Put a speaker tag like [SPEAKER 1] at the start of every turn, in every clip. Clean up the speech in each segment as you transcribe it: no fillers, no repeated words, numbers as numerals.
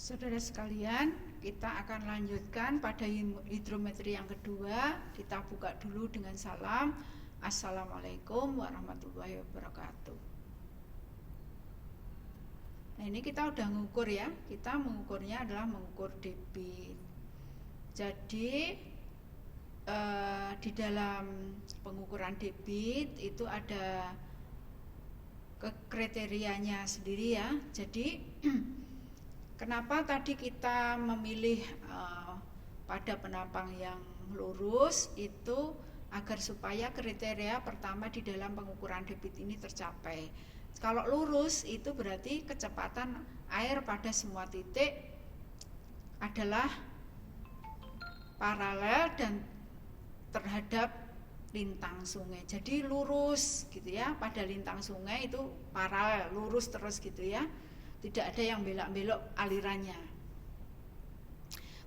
[SPEAKER 1] Saudara sekalian, kita akan lanjutkan pada hidrometri yang kedua. Kita buka dulu dengan salam. Assalamualaikum warahmatullahi wabarakatuh. Nah, ini kita udah mengukur ya. Kita mengukurnya adalah mengukur debit. Jadi di dalam pengukuran debit itu ada kriterianya sendiri ya. Jadi kenapa tadi kita memilih pada penampang yang lurus itu agar supaya kriteria pertama di dalam pengukuran debit ini tercapai. Kalau lurus itu berarti kecepatan air pada semua titik adalah paralel dan terhadap lintang sungai. Jadi lurus gitu ya, pada lintang sungai itu paralel, lurus terus gitu ya. Tidak ada yang belok-belok alirannya.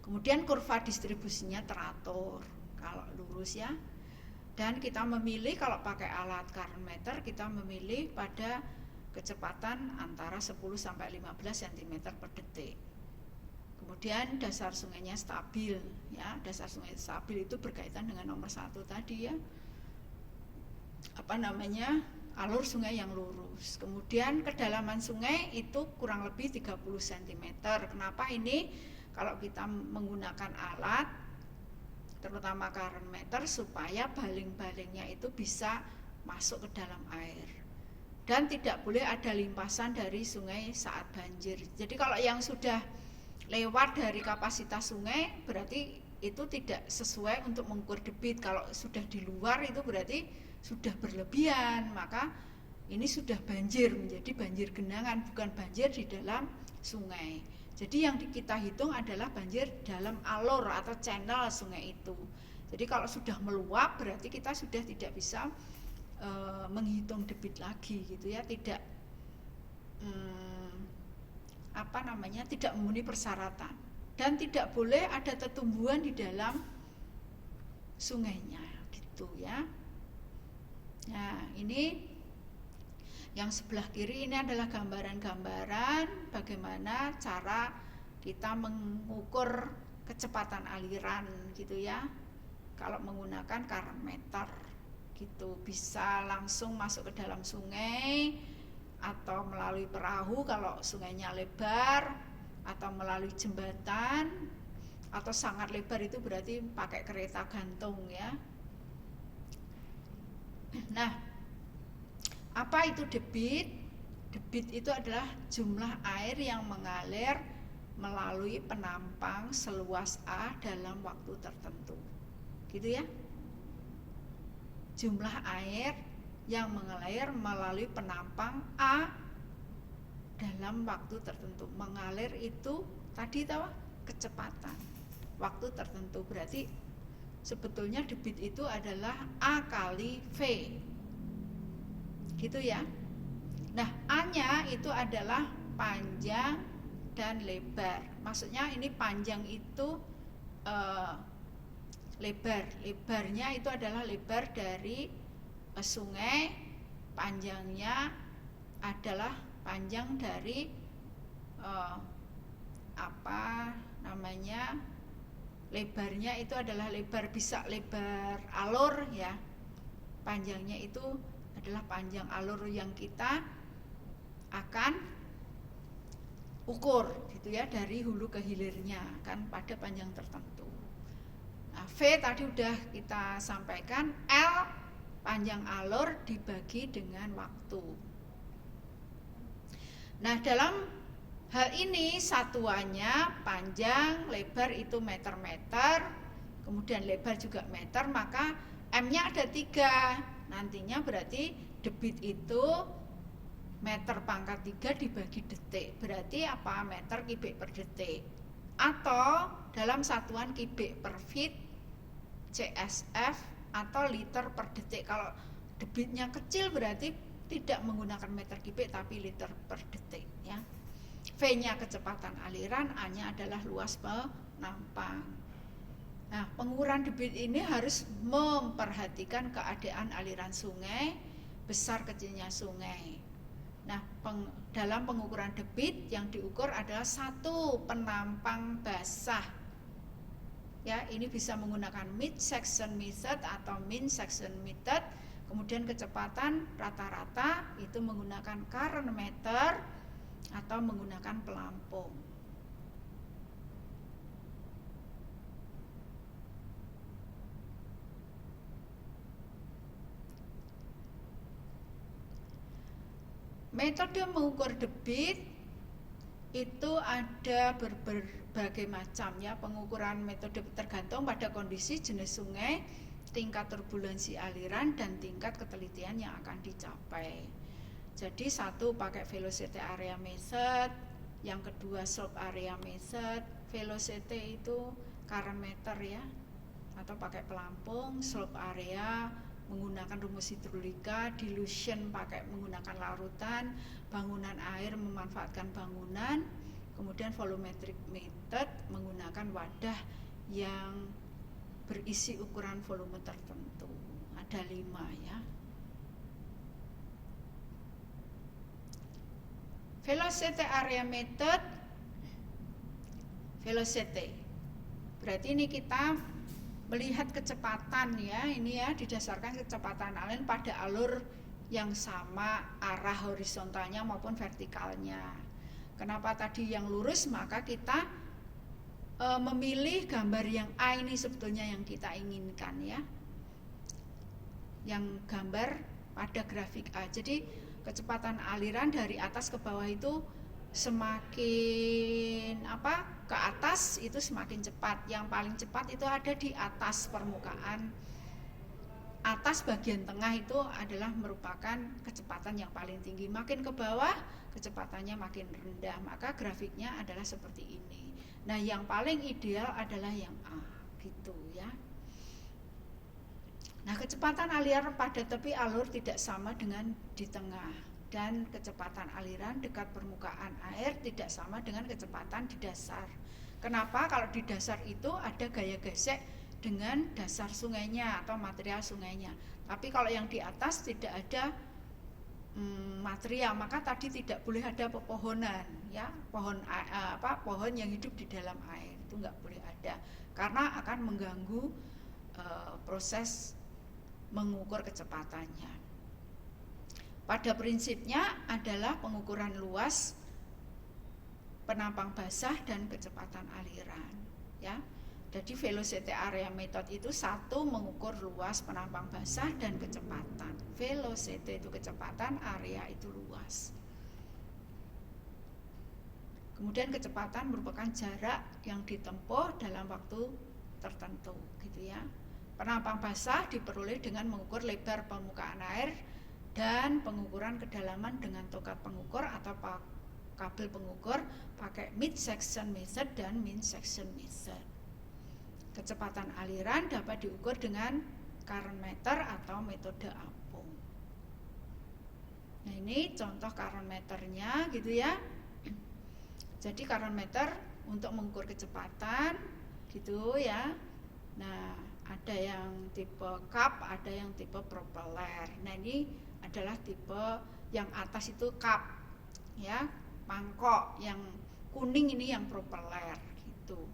[SPEAKER 1] Kemudian kurva distribusinya teratur kalau lurus ya. Dan kita memilih kalau pakai alat current meter, kita memilih pada kecepatan antara 10 sampai 15 cm per detik. Kemudian dasar sungainya stabil ya. Dasar sungai stabil itu berkaitan dengan nomor 1 tadi ya. Alur sungai yang lurus. Kemudian kedalaman sungai itu kurang lebih 30 cm. Kenapa ini? Kalau kita menggunakan alat terutama current meter supaya baling-balingnya itu bisa masuk ke dalam air. Dan tidak boleh ada limpasan dari sungai saat banjir. Jadi kalau yang sudah lewat dari kapasitas sungai berarti itu tidak sesuai untuk mengukur debit. Kalau sudah di luar itu berarti sudah berlebihan, maka ini sudah banjir, menjadi banjir genangan, bukan banjir di dalam sungai. Jadi yang kita hitung adalah banjir dalam alur atau channel sungai itu. Jadi kalau sudah meluap berarti kita sudah tidak bisa menghitung debit lagi gitu ya, tidak tidak memenuhi persyaratan dan tidak boleh ada tetumbuhan di dalam sungainya gitu ya. Nah, ini yang sebelah kiri ini adalah gambaran-gambaran bagaimana cara kita mengukur kecepatan aliran gitu ya. Kalau menggunakan current meter gitu, bisa langsung masuk ke dalam sungai atau melalui perahu kalau sungainya lebar, atau melalui jembatan, atau sangat lebar itu berarti pakai kereta gantung ya. Nah, apa itu debit? Debit itu adalah jumlah air yang mengalir melalui penampang seluas A dalam waktu tertentu. Gitu ya. Jumlah air yang mengalir melalui penampang A dalam waktu tertentu. Mengalir itu tadi tahu kecepatan waktu tertentu, berarti sebetulnya debit itu adalah A kali V gitu ya. Nah, A-nya itu adalah panjang dan lebar. Maksudnya ini panjang itu lebarnya itu adalah lebar dari sungai, panjangnya adalah panjang dari lebarnya itu adalah lebar, bisa lebar alur ya. Panjangnya itu adalah panjang alur yang kita akan ukur gitu ya, dari hulu ke hilirnya kan pada panjang tertentu. Nah, V tadi udah kita sampaikan, L panjang alur dibagi dengan waktu. Nah, dalam hal ini satuannya panjang, lebar itu meter-meter, kemudian lebar juga meter, maka M-nya ada 3. Nantinya berarti debit itu meter pangkat 3 dibagi detik. Berarti apa? Meter kubik per detik. Atau dalam satuan kubik per feet, CSF, atau liter per detik. Kalau debitnya kecil berarti tidak menggunakan meter kubik tapi liter per detik ya. V-nya kecepatan aliran, A-nya adalah luas penampang. Nah, pengukuran debit ini harus memperhatikan keadaan aliran sungai, besar kecilnya sungai. Nah, dalam pengukuran debit yang diukur adalah satu penampang basah. Ya, ini bisa menggunakan mid section method atau min section method. Kemudian kecepatan rata-rata itu menggunakan current meter atau menggunakan pelampung. Metode mengukur debit itu ada berbagai macam ya. Pengukuran metode tergantung pada kondisi, jenis sungai, tingkat turbulensi aliran, dan tingkat ketelitian yang akan dicapai. Jadi satu pakai velocity area method, yang kedua slope area method. Velocity itu current meter ya, atau pakai pelampung. Slope area menggunakan rumus hidrolika, dilution pakai menggunakan larutan, bangunan air memanfaatkan bangunan, kemudian volumetric method menggunakan wadah yang berisi ukuran volume tertentu. Ada 5 ya. Velocity area method, velocity. Berarti ini kita melihat kecepatan ya, ini ya didasarkan kecepatan aliran pada alur yang sama arah horizontalnya maupun vertikalnya. Kenapa tadi yang lurus? Maka kita memilih gambar yang A ini sebetulnya yang kita inginkan ya. Yang gambar pada grafik A. Jadi kecepatan aliran dari atas ke bawah itu semakin ke atas itu semakin cepat. Yang paling cepat itu ada di atas permukaan. Atas bagian tengah itu adalah merupakan kecepatan yang paling tinggi. Makin ke bawah kecepatannya makin rendah. Maka grafiknya adalah seperti ini. Nah, yang paling ideal adalah yang A gitu ya. Nah, kecepatan aliran pada tepi alur tidak sama dengan di tengah, dan kecepatan aliran dekat permukaan air tidak sama dengan kecepatan di dasar. Kenapa? Kalau di dasar itu ada gaya gesek dengan dasar sungainya atau material sungainya. Tapi kalau yang di atas tidak ada material, maka tadi tidak boleh ada pepohonan ya, pohon yang hidup di dalam air itu nggak boleh ada, karena akan mengganggu proses mengukur kecepatannya. Pada prinsipnya adalah pengukuran luas, penampang basah, dan kecepatan aliran ya. Jadi velocity area method itu satu mengukur luas, penampang basah, dan kecepatan. Velocity itu kecepatan, area itu luas. Kemudian kecepatan merupakan jarak yang ditempuh dalam waktu tertentu gitu ya. Penampang basah diperoleh dengan mengukur lebar permukaan air dan pengukuran kedalaman dengan tokat pengukur atau kabel pengukur pakai mid section method dan min section method. Kecepatan aliran dapat diukur dengan current meter atau metode apung. Nah, ini contoh current meternya gitu ya. Jadi current meter untuk mengukur kecepatan gitu ya. Nah, ada yang tipe cup, ada yang tipe propeller. Nah, ini adalah tipe yang atas itu cup ya, mangkok. Yang kuning ini yang propeller gitu.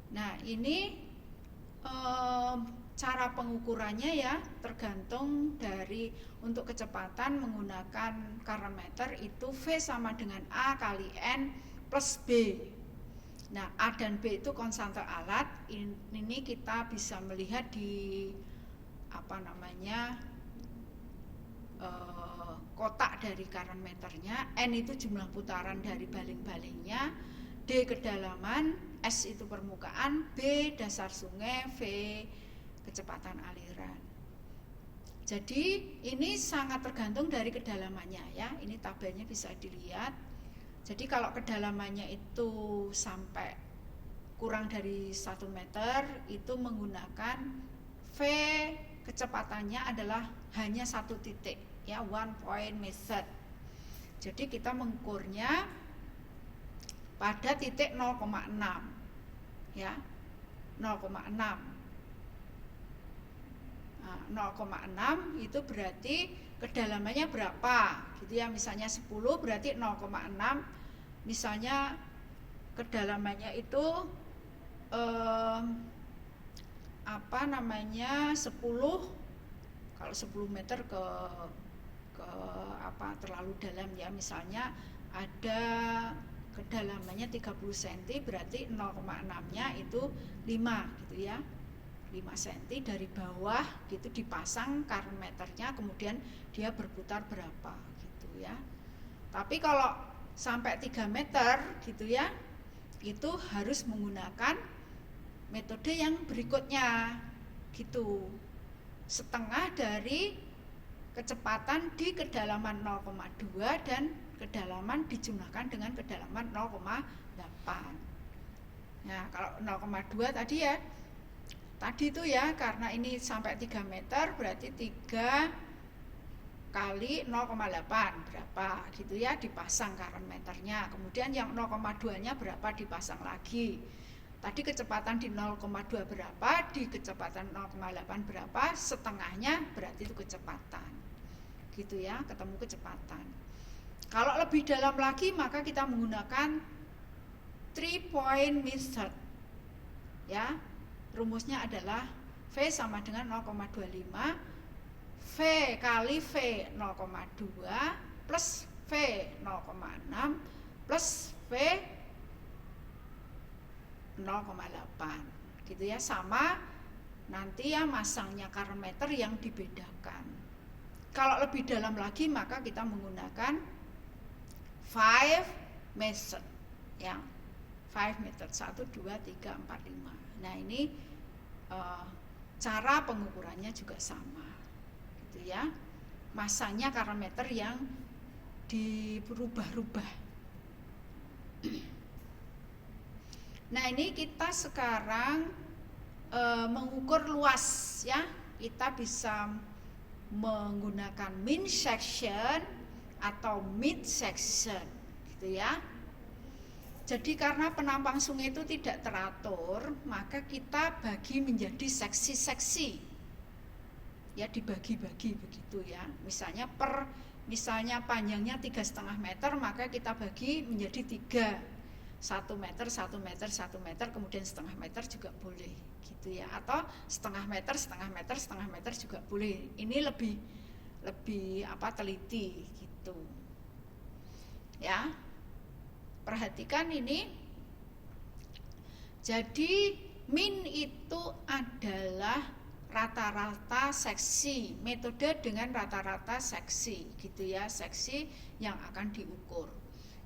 [SPEAKER 1] Nah, ini cara pengukurannya ya, tergantung dari untuk kecepatan menggunakan current meter itu V sama dengan A kali N plus B. Nah, A dan B itu konstanta alat. Ini kita bisa melihat di kotak dari current meternya. N itu jumlah putaran dari baling-balingnya, D kedalaman, S itu permukaan, B dasar sungai, V kecepatan aliran. Jadi ini sangat tergantung dari kedalamannya ya. Ini tabelnya bisa dilihat. Jadi kalau kedalamannya itu sampai kurang dari 1 meter itu menggunakan V kecepatannya adalah hanya 1 titik ya, one point method. Jadi kita mengukurnya pada titik 0,6 ya, 0,6. Nah, 0,6 itu berarti kedalamannya berapa gitu ya, misalnya 10 berarti 0,6, misalnya kedalamannya itu 10, kalau 10 meter ke terlalu dalam ya, misalnya ada kedalamannya 30 cm berarti 0,6-nya itu 5 gitu ya, 5 cm dari bawah gitu dipasang current meternya, kemudian dia berputar berapa gitu ya. Tapi kalau sampai 3 meter gitu ya, itu harus menggunakan metode yang berikutnya gitu, setengah dari kecepatan di kedalaman 0,2 dan kedalaman dijumlahkan dengan kedalaman 0,8. Nah, kalau 0,2 tadi ya, tadi itu ya, karena ini sampai 3 meter berarti 3 kali 0,8 berapa gitu ya, dipasang current meternya. Kemudian yang 0,2-nya berapa, dipasang lagi. Tadi kecepatan di 0,2 berapa, di kecepatan 0,8 berapa, setengahnya berarti itu kecepatan gitu ya, ketemu kecepatan. Kalau lebih dalam lagi maka kita menggunakan 3-point method ya. Rumusnya adalah V sama dengan 0,25 V kali V 0,2 plus V 0,6 plus V 0,8 gitu ya, sama nanti ya masangnya current meter yang dibedakan. Kalau lebih dalam lagi maka kita menggunakan 5 method ya, 5 method 1, 2, 3, 4, 5. Nah ini cara pengukurannya juga sama gitu ya, masangnya current meter yang dirubah-rubah. Nah ini kita sekarang mengukur luas ya, kita bisa menggunakan min section atau mid section gitu ya. Jadi karena penampang sungai itu tidak teratur, maka kita bagi menjadi seksi-seksi ya, dibagi-bagi begitu ya. Misalnya panjangnya 3,5 meter, maka kita bagi menjadi 3, 1 meter, 1 meter, 1 meter, kemudian setengah meter juga boleh gitu ya, atau setengah meter, setengah meter, setengah meter juga boleh. Ini lebih teliti gitu ya. Perhatikan ini. Jadi min itu adalah rata-rata seksi, metode dengan rata-rata seksi gitu ya, seksi yang akan diukur.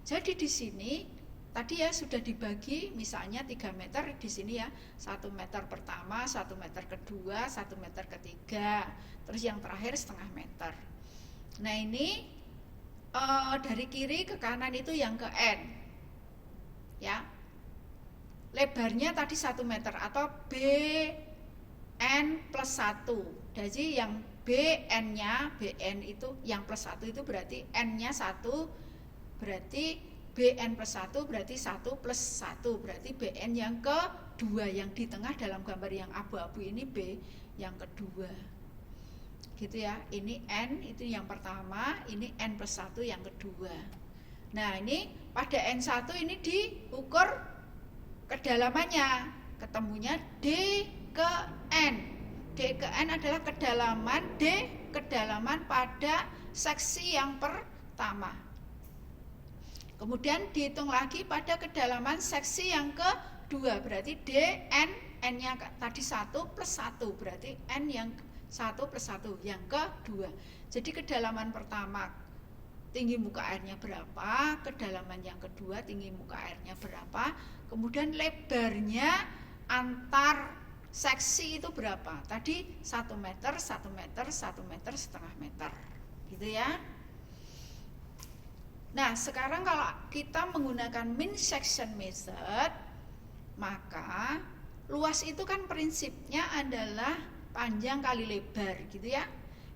[SPEAKER 1] Jadi di sini tadi ya sudah dibagi, misalnya 3 meter di sini ya, 1 meter pertama, 1 meter kedua, 1 meter ketiga, terus yang terakhir setengah meter. Nah ini dari kiri ke kanan itu yang ke N ya, lebarnya tadi 1 meter atau BN plus 1. Jadi yang BN itu yang plus 1 itu berarti N-nya 1, berarti BN plus 1 berarti 1 plus 1 berarti BN yang kedua, yang di tengah dalam gambar yang abu-abu ini B yang kedua gitu ya. Ini N itu yang pertama, ini N plus 1 yang kedua. Nah ini pada N1 ini diukur kedalamannya, ketemunya D ke N. D ke N adalah kedalaman pada seksi yang pertama. Kemudian dihitung lagi pada kedalaman seksi yang kedua, berarti DN, N-nya tadi 1 plus 1, berarti N yang 1 plus 1 yang kedua. Jadi kedalaman pertama tinggi muka airnya berapa, kedalaman yang kedua tinggi muka airnya berapa, kemudian lebarnya antar seksi itu berapa. Tadi 1 meter, 1 meter, 1 meter, setengah meter gitu ya. Nah sekarang kalau kita menggunakan min section method, maka luas itu kan prinsipnya adalah panjang kali lebar gitu ya.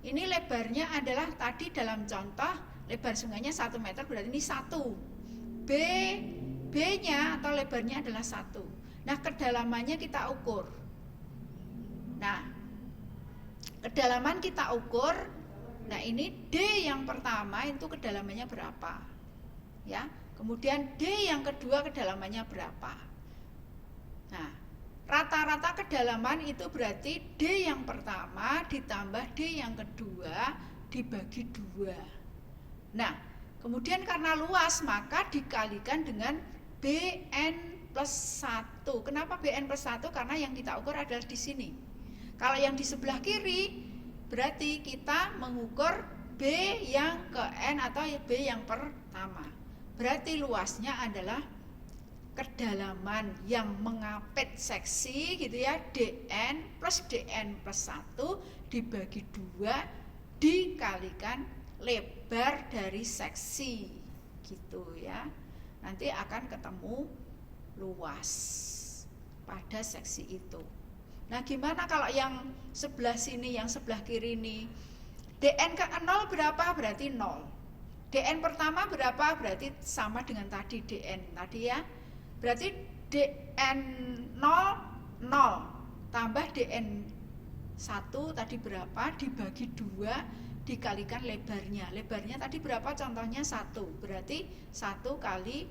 [SPEAKER 1] Ini lebarnya adalah tadi dalam contoh lebar sungainya 1 meter, berarti ini 1. B-nya atau lebarnya adalah 1. Nah kedalamannya kita ukur. Nah Kedalaman kita ukur. Nah, ini D yang pertama itu kedalamannya berapa? Ya. Kemudian D yang kedua kedalamannya berapa? Nah, rata-rata kedalaman itu berarti D yang pertama ditambah D yang kedua dibagi 2. Nah, kemudian karena luas maka dikalikan dengan BN plus 1. Kenapa BN plus 1? Karena yang kita ukur adalah di sini. Kalau yang di sebelah kiri berarti kita mengukur B yang ke N atau B yang pertama. Berarti luasnya adalah kedalaman yang mengapit seksi gitu ya, DN plus 1 dibagi 2 dikalikan lebar dari seksi gitu ya. Nanti akan ketemu luas pada seksi itu. Nah, gimana kalau yang sebelah sini, yang sebelah kiri ini? DN ke 0 berapa? Berarti 0. DN pertama berapa? Berarti sama dengan tadi DN tadi ya. Berarti DN 0 0 tambah DN 1 tadi berapa? Dibagi 2 dikalikan lebarnya. Lebarnya tadi berapa? Contohnya 1. Berarti 1 kali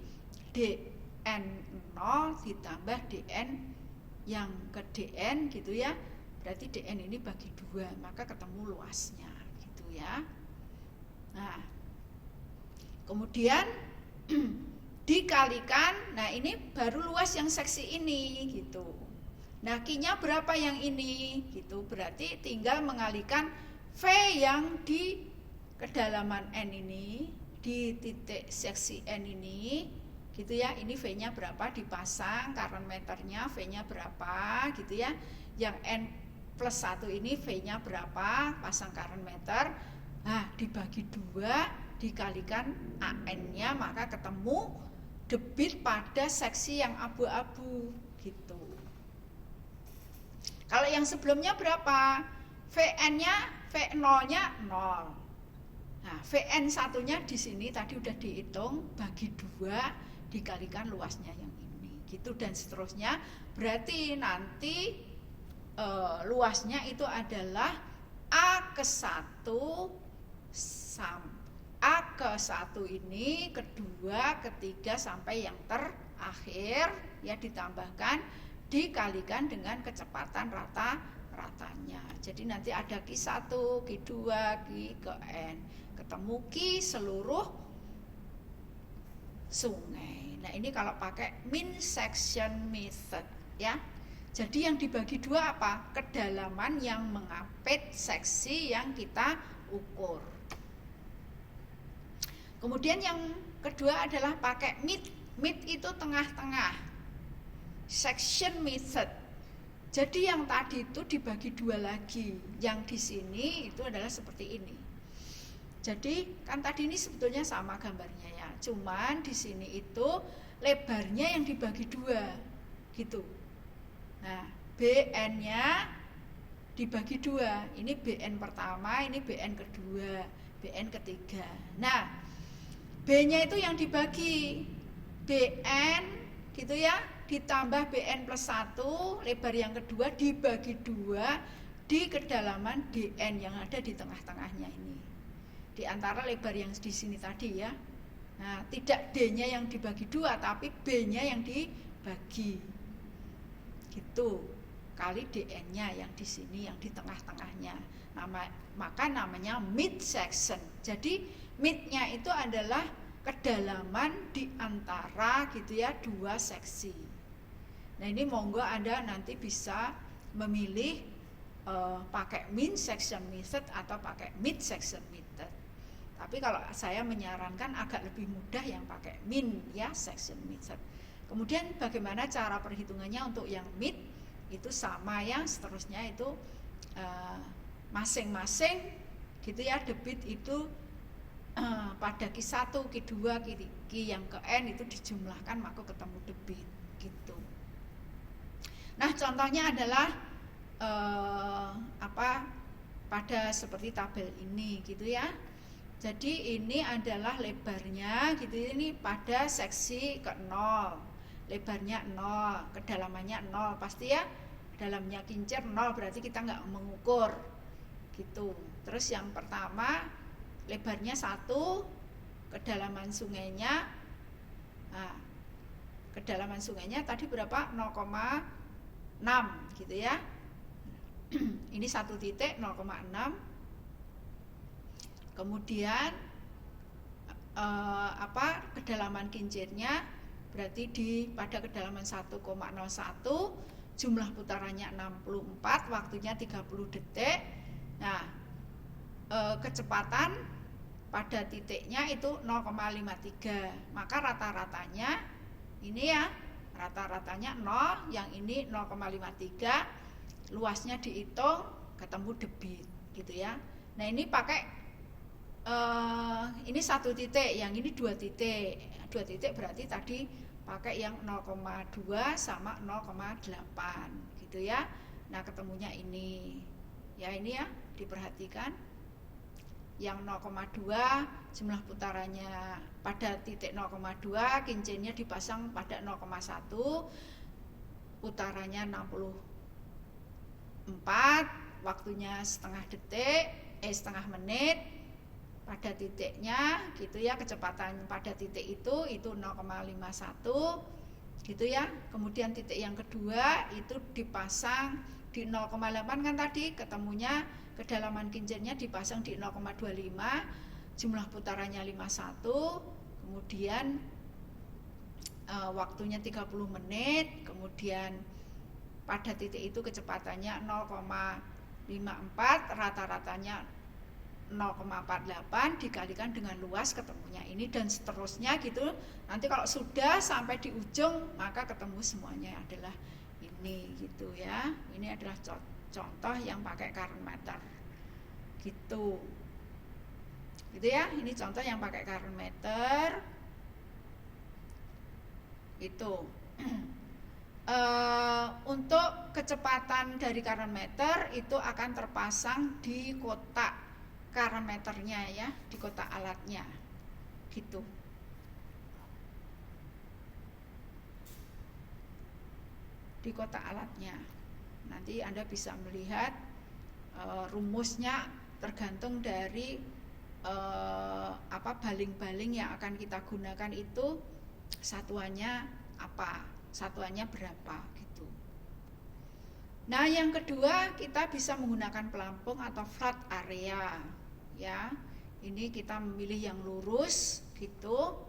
[SPEAKER 1] DN 0 ditambah DN yang ke DN gitu ya. Berarti DN ini bagi 2, maka ketemu luasnya gitu ya. Nah, kemudian dikalikan, nah ini baru luas yang seksi ini gitu. Nah, Q-nya berapa yang ini gitu. Berarti tinggal mengalikan V yang di kedalaman N ini, di titik seksi N ini gitu ya. Ini V-nya berapa dipasang, current meternya V-nya berapa gitu ya. Yang N plus 1 ini V-nya berapa, pasang current meter. Nah, dibagi 2 dikalikan AN-nya, maka ketemu debit pada seksi yang abu-abu gitu. Kalau yang sebelumnya berapa? VN-nya, V0-nya 0. Nah, VN satunya di sini tadi udah dihitung, bagi 2 dikalikan luasnya yang ini gitu, dan seterusnya. Berarti nanti luasnya itu adalah A ke 1 A ke 1 ini, kedua, ketiga sampai yang terakhir ya, ditambahkan dikalikan dengan kecepatan rata-ratanya. Jadi nanti ada Q1, Q2, Q ke N, ketemu Q seluruh sungai. Nah, ini kalau pakai min section method ya. Jadi yang dibagi 2 apa? Kedalaman yang mengapit seksi yang kita ukur. Kemudian yang kedua adalah pakai mid. Mid itu tengah-tengah. Section method. Jadi yang tadi itu dibagi 2 lagi. Yang di sini itu adalah seperti ini. Jadi kan tadi ini sebetulnya sama gambarnya ya. Cuman di sini itu lebarnya yang dibagi 2 gitu. Nah, BN-nya dibagi 2. Ini BN pertama, ini BN kedua, BN ketiga. Nah, B-nya itu yang dibagi BN gitu ya, ditambah BN plus 1, lebar yang kedua dibagi 2 di kedalaman DN yang ada di tengah-tengahnya ini. Di antara lebar yang di sini tadi ya. Nah, tidak D-nya yang dibagi 2, tapi B-nya yang dibagi. Gitu. Kali DN-nya yang di sini, yang di tengah-tengahnya. Maka namanya mid section. Jadi mid-nya itu adalah kedalaman di antara gitu ya 2 seksi. Nah, ini monggo Anda nanti bisa memilih pakai min section method atau pakai mid section method. Tapi kalau saya menyarankan agak lebih mudah yang pakai min ya, section method. Kemudian bagaimana cara perhitungannya untuk yang mid? Itu sama ya, seterusnya itu masing-masing gitu ya, debit itu pada Q1, Q2, Q yang ke N itu dijumlahkan maka ketemu debit gitu. Nah, contohnya adalah pada seperti tabel ini gitu ya. Jadi ini adalah lebarnya gitu, ini pada seksi ke 0. Lebarnya 0, kedalamannya 0, pasti ya dalamnya kincir 0, berarti kita nggak mengukur. gitu. Terus yang pertama lebarnya 1, kedalaman sungainya, nah, kedalaman sungainya tadi berapa? 0,6 gitu ya. Ini 1 titik 0,6. Kemudian kedalaman kincirnya berarti pada kedalaman 1,01, jumlah putarannya 64, waktunya 30 detik. Nah, kecepatan pada titiknya itu 0,53. Maka rata-ratanya ini ya, rata-ratanya 0, yang ini 0,53. Luasnya dihitung, ketemu debit gitu ya. Nah, ini pakai ini 1 titik, yang ini 2 titik. 2 titik berarti tadi pakai yang 0,2 sama 0,8 gitu ya. Nah, ketemunya ini. Ya, ini ya, diperhatikan. Yang 0,2 jumlah putarannya pada titik 0,2, kincirnya dipasang pada 0,1, putarannya 64, waktunya setengah menit pada titiknya gitu ya. Kecepatan pada titik itu 0,51 gitu ya. Kemudian titik yang kedua itu dipasang di 0,8 kan tadi, ketemunya kedalaman kincirnya dipasang di 0,25, jumlah putarannya 51, kemudian waktunya 30 menit, kemudian pada titik itu kecepatannya 0,54, rata-ratanya 0,48 dikalikan dengan luas, ketemunya ini, dan seterusnya gitu. Nanti kalau sudah sampai di ujung maka ketemu semuanya adalah ini gitu ya. Ini adalah contoh yang pakai current meter gitu ya. Ini contoh yang pakai current meter itu. Untuk kecepatan dari current meter itu akan terpasang di kotak current meternya ya, di kotak alatnya gitu. Di kotak alatnya nanti Anda bisa melihat rumusnya tergantung dari baling-baling yang akan kita gunakan itu satuannya apa, satuannya berapa gitu. Nah, yang kedua kita bisa menggunakan pelampung atau flat area ya. Ini kita memilih yang lurus gitu.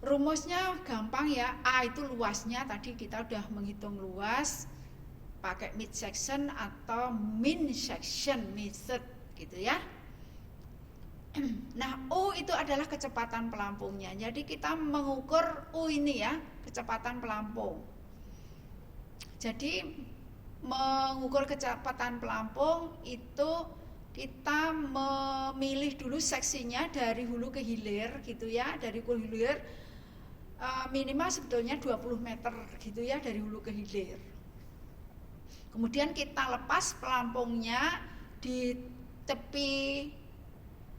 [SPEAKER 1] Rumusnya gampang ya. A itu luasnya, tadi kita udah menghitung luas pakai mid section atau min section method gitu ya. Nah, U itu adalah kecepatan pelampungnya. Jadi kita mengukur U ini ya, kecepatan pelampung. Jadi mengukur kecepatan pelampung itu kita memilih dulu seksinya dari hulu ke hilir gitu ya. Dari hulu ke hilir minimal sebetulnya 20 meter gitu ya, dari hulu ke hilir. Kemudian kita lepas pelampungnya di tepi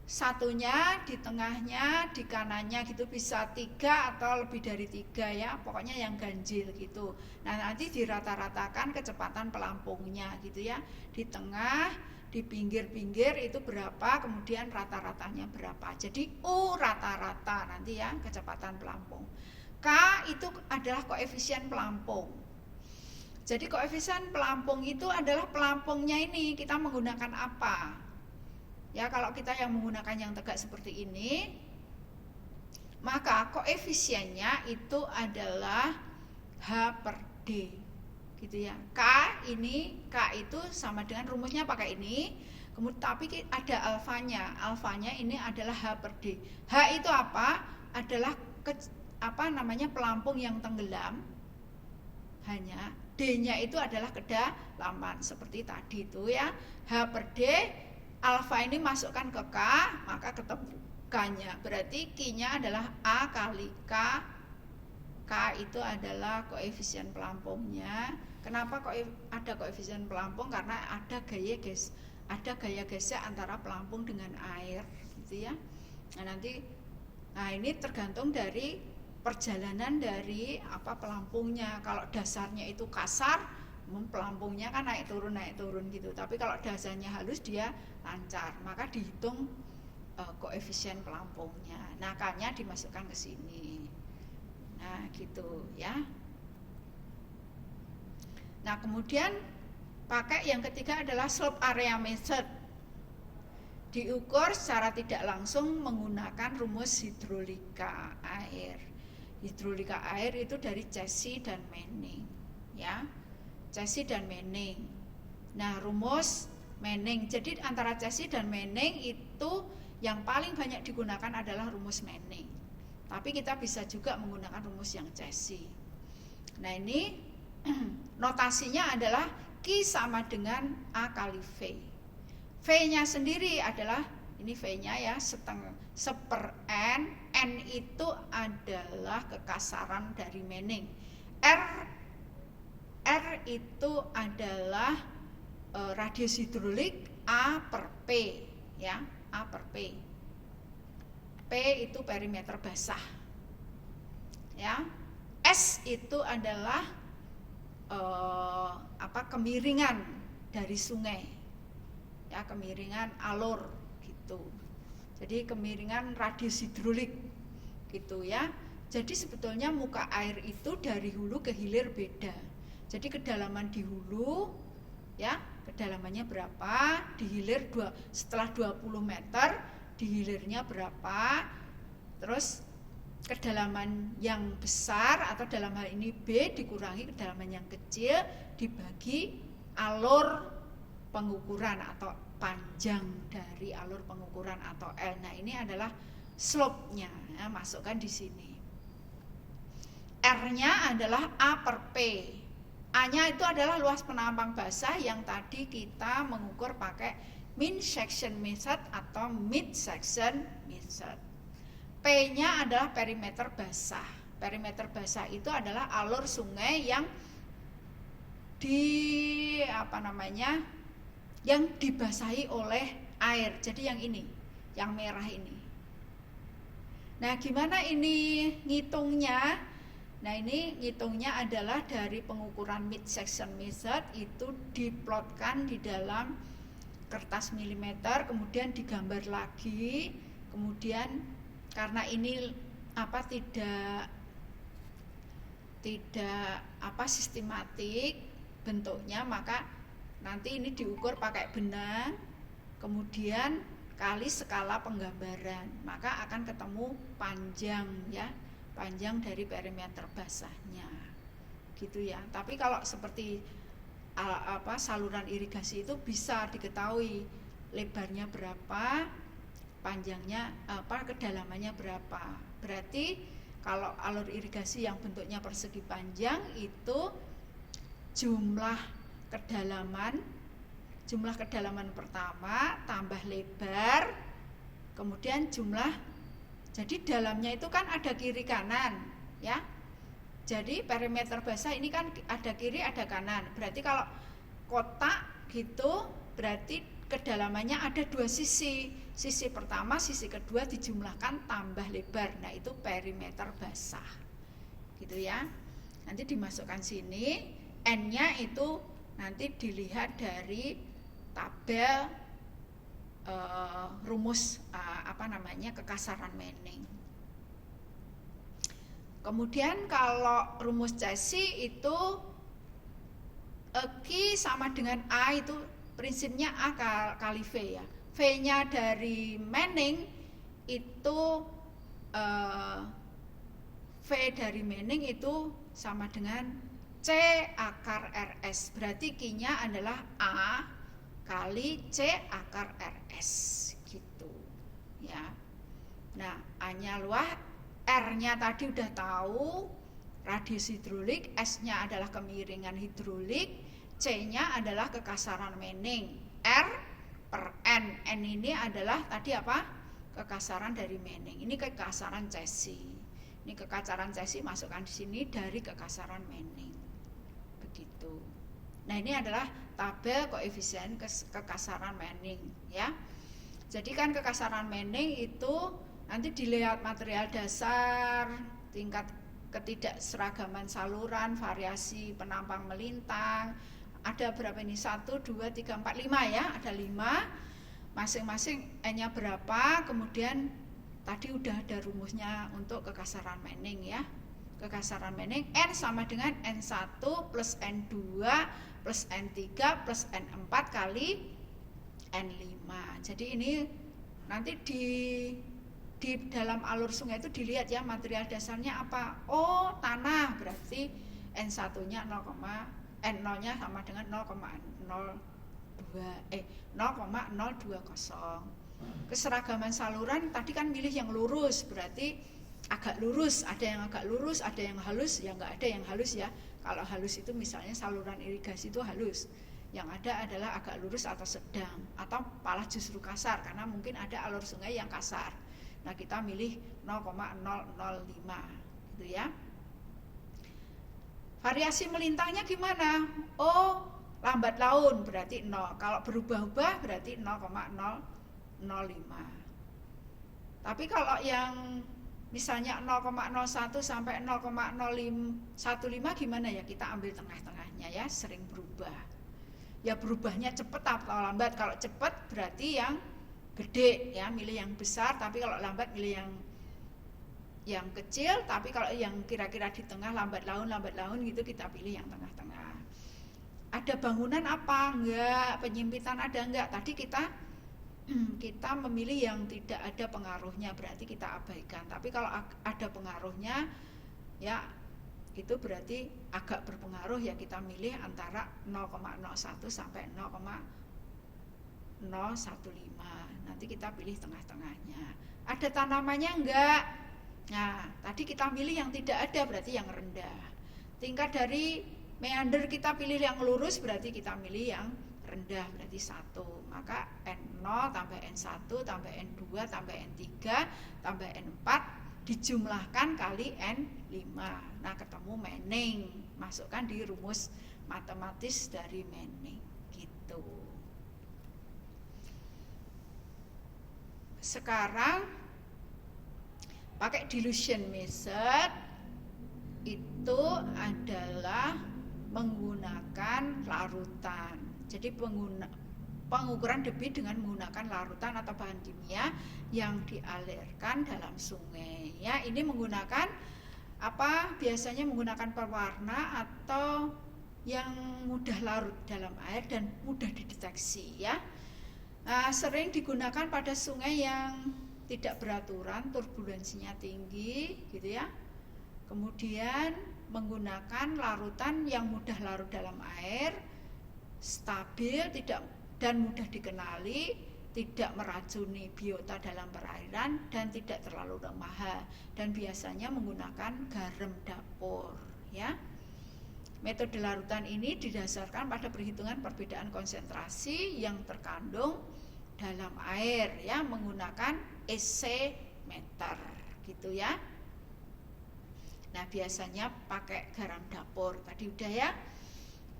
[SPEAKER 1] satunya, di tengahnya, di kanannya gitu, bisa 3 atau lebih dari 3 ya, pokoknya yang ganjil gitu. Nah, nanti dirata-ratakan kecepatan pelampungnya gitu ya, di tengah, di pinggir-pinggir itu berapa, kemudian rata-ratanya berapa. Jadi U rata-rata nanti ya, kecepatan pelampung. K itu adalah koefisien pelampung. Jadi koefisien pelampung itu adalah pelampungnya ini kita menggunakan apa. Ya, kalau kita yang menggunakan yang tegak seperti ini, maka koefisiennya itu adalah H/D gitu ya. K itu sama dengan rumusnya pakai ini. Kemudian tapi ada alfanya. Alfanya ini adalah H/D. H itu apa? Adalah pelampung yang tenggelam. Hanya D-nya itu adalah kedalaman seperti tadi itu ya. H/D, alfa ini masukkan ke K, maka ketemu K-nya. Berarti Q-nya adalah A kali K. K itu adalah koefisien pelampungnya. Kenapa kok ada koefisien pelampung? Karena ada gaya gesek antara pelampung dengan air gitu ya. Nah, ini tergantung dari perjalanan dari pelampungnya. Kalau dasarnya itu kasar, pelampungnya kan naik turun gitu. Tapi kalau dasarnya halus dia lancar, maka dihitung koefisien pelampungnya. Nah, K-nya dimasukkan ke sini. Nah, gitu ya. Nah, kemudian pakai yang ketiga adalah slope area method. Diukur secara tidak langsung menggunakan rumus hidrolika air. Hidrolika air itu dari Cesi dan Manning, ya. Cesi dan Manning. Nah, rumus Manning. Jadi antara Cesi dan Manning itu yang paling banyak digunakan adalah rumus Manning. Tapi kita bisa juga menggunakan rumus yang Cesi. Nah, ini notasinya adalah Q sama dengan A kali V. V-nya sendiri adalah, ini V-nya ya, seper N. N itu adalah kekasaran dari Manning. R itu adalah radius hidrolik A per P, ya, A per P. P itu perimeter basah, ya. S itu adalah kemiringan dari sungai, ya, kemiringan alur gitu. Jadi kemiringan radius hidrolik gitu ya. Jadi sebetulnya muka air itu dari hulu ke hilir beda. Jadi kedalaman di hulu, ya, kedalamannya berapa, di hilir setelah 20 meter di hilirnya berapa, terus kedalaman yang besar atau dalam hal ini B dikurangi kedalaman yang kecil dibagi alur pengukuran atau panjang dari alur pengukuran atau L. Nah, ini adalah slope-nya, ya, masukkan di sini. R-nya adalah A per P. A-nya itu adalah luas penampang basah yang tadi kita mengukur pakai mean section method atau mid section method. P-nya adalah perimeter basah. Perimeter basah itu adalah alur sungai yang yang dibasahi oleh air. Jadi yang ini, yang merah ini. Nah, gimana ini ngitungnya? Nah, ini ngitungnya adalah dari pengukuran mid section method itu diplotkan di dalam kertas milimeter, kemudian digambar lagi, kemudian karena ini tidak sistematik bentuknya, maka nanti ini diukur pakai benang, kemudian kali skala penggambaran, maka akan ketemu panjang, ya, panjang dari perimeter basahnya gitu ya. Tapi kalau seperti saluran irigasi itu bisa diketahui lebarnya berapa, panjangnya kedalamannya berapa. Berarti kalau alur irigasi yang bentuknya persegi panjang itu jumlah kedalaman pertama tambah lebar, kemudian jadi dalamnya itu kan ada kiri kanan, ya. Jadi perimeter basah ini kan ada kiri ada kanan. Berarti kalau kotak gitu berarti kedalamannya ada dua sisi. Sisi pertama, sisi kedua dijumlahkan tambah lebar. Nah, itu perimeter basah. Gitu ya. Nanti dimasukkan sini. N-nya itu nanti dilihat dari tabel rumus kekasaran Manning. Kemudian kalau rumus Cesi itu Q sama dengan A, itu prinsipnya A kali V, ya. V-nya dari Manning itu V dari Manning itu sama dengan C akar RS. Berarti Q-nya adalah A kali C akar RS gitu, ya. Nah, A-nya luas, R-nya tadi udah tahu, radius hidrolik, S-nya adalah kemiringan hidrolik, C-nya adalah kekasaran Manning, R per N. N ini adalah tadi kekasaran dari Manning. Ini kekasaran Cesi. Ini kekasaran Cesi masukkan di sini dari kekasaran Manning. Begitu. Nah, ini adalah tabel koefisien kekasaran Manning, ya. Jadi kan kekasaran Manning itu nanti dilihat material dasar, tingkat ketidakseragaman saluran, variasi penampang melintang, ada berapa ini? 1, 2, 3, 4, 5 ya. Ada 5. Masing-masing N-nya berapa. Kemudian tadi udah ada rumusnya untuk kekasaran Manning ya. Kekasaran Manning N sama dengan N1 plus N2 plus N3 plus N4 kali N5. Jadi ini nanti di dalam alur sungai itu dilihat ya material dasarnya apa. Oh, tanah, berarti N1-nya 0,N0-nya sama dengan 0,020. Keseragaman saluran tadi kan milih yang lurus, berarti agak lurus, ada yang agak lurus, ada yang halus, ya nggak ada yang halus ya. Kalau halus itu misalnya saluran irigasi itu halus. Yang ada adalah agak lurus atau sedang, atau malah justru kasar, karena mungkin ada alur sungai yang kasar. Nah, kita milih 0,005 gitu ya. Variasi melintangnya gimana? Oh, lambat laun berarti 0. Kalau berubah-ubah berarti 0,005. Tapi kalau yang misalnya 0,01 sampai 0,015 gimana ya? Kita ambil tengah-tengahnya ya, sering berubah. Ya berubahnya cepat atau lambat. Kalau cepat berarti yang gede ya, milih yang besar. Tapi kalau lambat milih yang kecil. Tapi kalau yang kira-kira di tengah, lambat laun gitu, kita pilih yang tengah-tengah. Ada bangunan apa? Enggak. Penyempitan ada enggak? Tadi kita memilih yang tidak ada pengaruhnya, berarti kita abaikan. Tapi kalau ada pengaruhnya ya itu berarti agak berpengaruh, ya kita milih antara 0,01 sampai 0,015. Nanti kita pilih tengah-tengahnya. Ada tanamannya enggak? Nah, tadi kita milih yang tidak ada, berarti yang rendah. Tingkat dari meander kita pilih yang lurus, berarti kita milih yang rendah, berarti 1. Maka N0 tambah N1 tambah N2 tambah N3 tambah N4 dijumlahkan kali N5. Nah, ketemu Manning. Masukkan di rumus matematis dari Manning gitu. Sekarang pakai dilution method itu adalah menggunakan larutan. Jadi pengukuran debit dengan menggunakan larutan atau bahan kimia yang dialirkan dalam sungai. Ya, ini menggunakan apa? Biasanya menggunakan pewarna atau yang mudah larut dalam air dan mudah dideteksi ya. Nah, sering digunakan pada sungai yang tidak beraturan, turbulensinya tinggi gitu ya. Kemudian menggunakan larutan yang mudah larut dalam air, stabil, tidak dan mudah dikenali, tidak meracuni biota dalam perairan, dan tidak terlalu mahal. Dan biasanya menggunakan garam dapur ya. Metode larutan ini didasarkan pada perhitungan perbedaan konsentrasi yang terkandung dalam air ya, menggunakan EC meter gitu ya. Nah, biasanya pakai garam dapur tadi udah ya.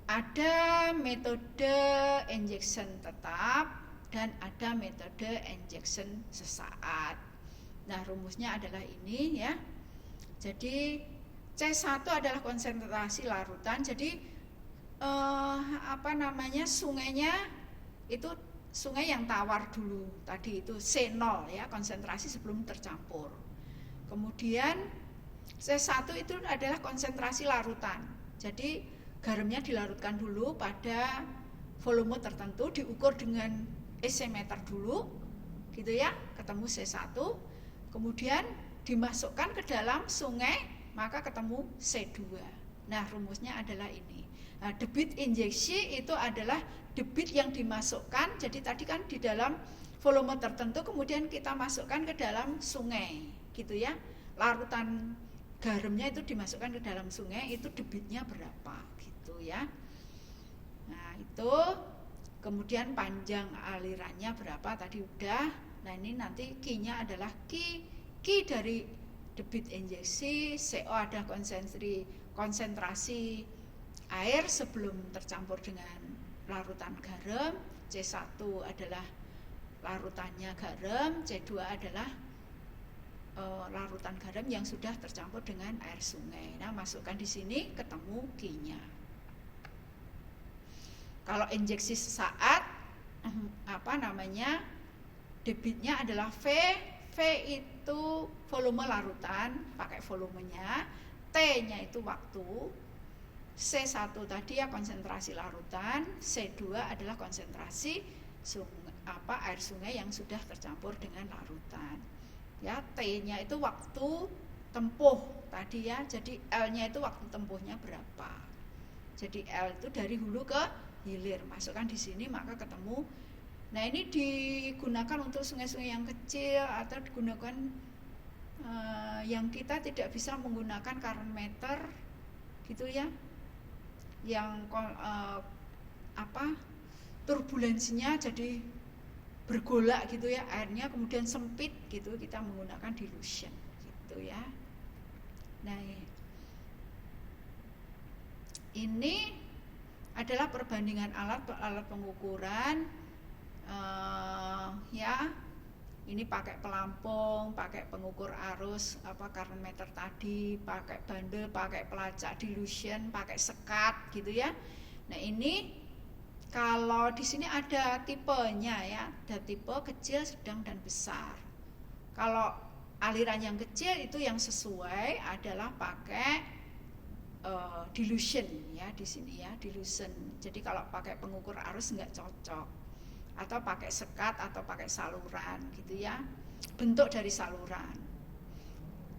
[SPEAKER 1] Ada metode injection tetap dan ada metode injection sesaat. Nah, rumusnya adalah ini ya. Jadi C1 adalah konsentrasi larutan. Jadi sungainya itu sungai yang tawar dulu. Tadi itu C0 ya, konsentrasi sebelum tercampur. Kemudian C1 itu adalah konsentrasi larutan. Jadi garamnya dilarutkan dulu pada volume tertentu, diukur dengan EC meter dulu gitu ya, ketemu C1. Kemudian dimasukkan ke dalam sungai, maka ketemu C2. Nah, rumusnya adalah ini. Nah, debit injeksi itu adalah debit yang dimasukkan. Jadi tadi kan di dalam volume tertentu, kemudian kita masukkan ke dalam sungai gitu ya. Larutan garamnya itu dimasukkan ke dalam sungai, itu debitnya berapa gitu ya. Nah, itu kemudian panjang alirannya berapa tadi udah. Nah, ini nanti Q-nya adalah Q dari debit injeksi, CO ada konsentrasi air sebelum tercampur dengan larutan garam, C1 adalah larutannya garam, C2 adalah larutan garam yang sudah tercampur dengan air sungai. Nah, masukkan di sini ketemu Q-nya. Kalau injeksi sesaat debitnya adalah V. V itu volume larutan, pakai volumenya. T-nya itu waktu. C1 tadi ya konsentrasi larutan, C2 adalah konsentrasi air sungai yang sudah tercampur dengan larutan. Ya, T-nya itu waktu tempuh tadi ya. Jadi L-nya itu waktu tempuhnya berapa. Jadi L itu dari hulu ke hilir. Masukkan di sini maka ketemu. Nah, ini digunakan untuk sungai-sungai yang kecil atau digunakan yang kita tidak bisa menggunakan current meter gitu ya. Yang turbulensinya jadi bergolak gitu ya, airnya kemudian sempit gitu, kita menggunakan dilution gitu ya. Nah, ini adalah perbandingan alat pengukuran ya. Ini pakai pelampung, pakai pengukur arus current meter tadi, pakai bandel, pakai pelacak dilution, pakai sekat gitu ya. Nah, ini kalau di sini ada tipenya ya, ada tipe kecil, sedang dan besar. Kalau aliran yang kecil itu yang sesuai adalah pakai dilution ya di sini ya, dilution. Jadi kalau pakai pengukur arus nggak cocok. Atau pakai sekat atau pakai saluran gitu ya, bentuk dari saluran.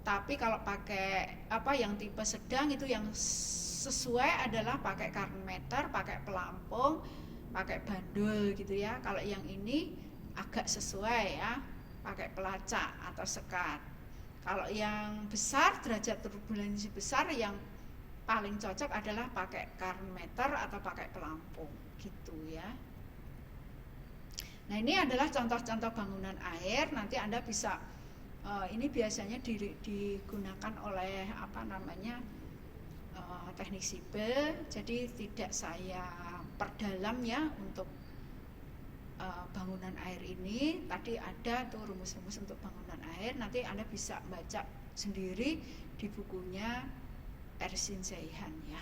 [SPEAKER 1] Tapi kalau pakai yang tipe sedang itu yang sesuai adalah pakai current meter, pakai pelampung, pakai bandul gitu ya. Kalau yang ini agak sesuai ya, pakai pelacak atau sekat. Kalau yang besar, derajat turbulensi besar, yang paling cocok adalah pakai current meter atau pakai pelampung gitu ya. Nah, ini adalah contoh-contoh bangunan air. Nanti Anda bisa ini biasanya digunakan oleh teknik sipil. Jadi tidak saya perdalam ya untuk bangunan air ini. Tadi ada tuh rumus-rumus untuk bangunan air. Nanti Anda bisa baca sendiri di bukunya Ersin Zaihan ya.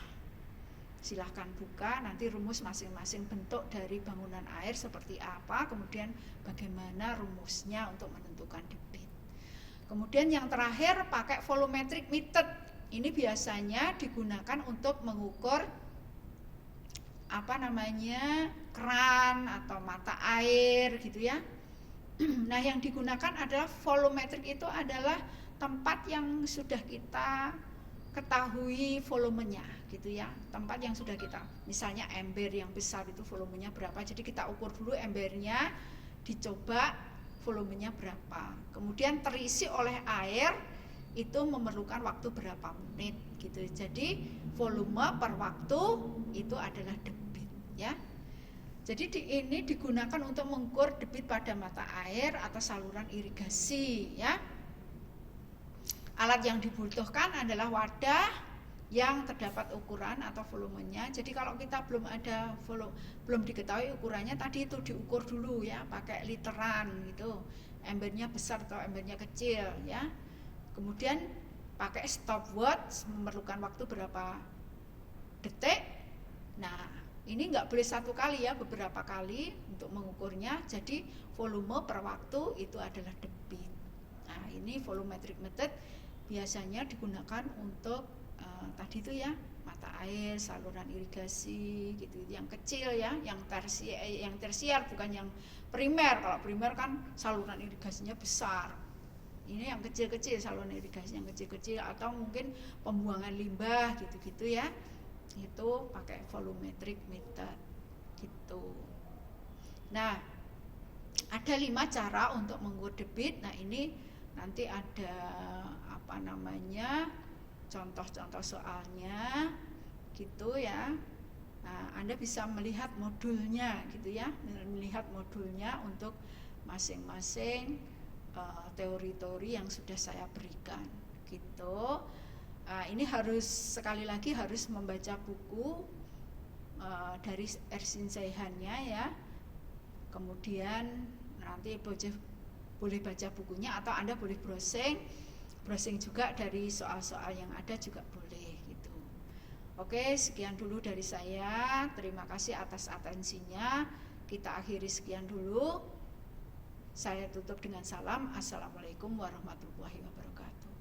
[SPEAKER 1] Silahkan buka, nanti rumus masing-masing bentuk dari bangunan air seperti apa, kemudian bagaimana rumusnya untuk menentukan debit. Kemudian yang terakhir pakai volumetric method. Ini biasanya digunakan untuk mengukur keran atau mata air gitu ya. Nah, yang digunakan adalah volumetric, itu adalah tempat yang sudah kita ketahui volumenya gitu ya, tempat yang sudah kita, misalnya ember yang besar itu volumenya berapa, jadi kita ukur dulu embernya, dicoba volumenya berapa, kemudian terisi oleh air itu memerlukan waktu berapa menit gitu. Jadi volume per waktu itu adalah debit ya. Jadi ini digunakan untuk mengukur debit pada mata air atau saluran irigasi ya. Alat yang dibutuhkan adalah wadah yang terdapat ukuran atau volumenya. Jadi kalau kita belum diketahui ukurannya, tadi itu diukur dulu ya, pakai literan gitu. Embernya besar atau embernya kecil ya. Kemudian pakai stopwatch, memerlukan waktu berapa detik. Nah, ini nggak boleh satu kali ya, beberapa kali untuk mengukurnya. Jadi volume per waktu itu adalah debit. Nah, ini volumetric method biasanya digunakan untuk tadi itu ya, mata air, saluran irigasi gitu, yang kecil ya, yang tersier bukan yang primer. Kalau primer kan saluran irigasinya besar. Ini yang kecil-kecil, saluran irigasi yang kecil-kecil, atau mungkin pembuangan limbah gitu-gitu ya. Itu pakai volumetric method gitu. Nah, ada 5 cara untuk mengukur debit. Nah, ini nanti ada contoh-contoh soalnya gitu ya. Nah, Anda bisa melihat modulnya gitu ya, melihat modulnya untuk masing-masing teori-teori yang sudah saya berikan gitu. Ini sekali lagi harus membaca buku dari Ersin Zaihannya ya. Kemudian nanti boleh baca bukunya, atau Anda boleh browsing juga dari soal-soal yang ada juga boleh gitu. Oke, sekian dulu dari saya. Terima kasih atas atensinya. Kita akhiri sekian dulu. Saya tutup dengan salam. Assalamualaikum warahmatullahi wabarakatuh.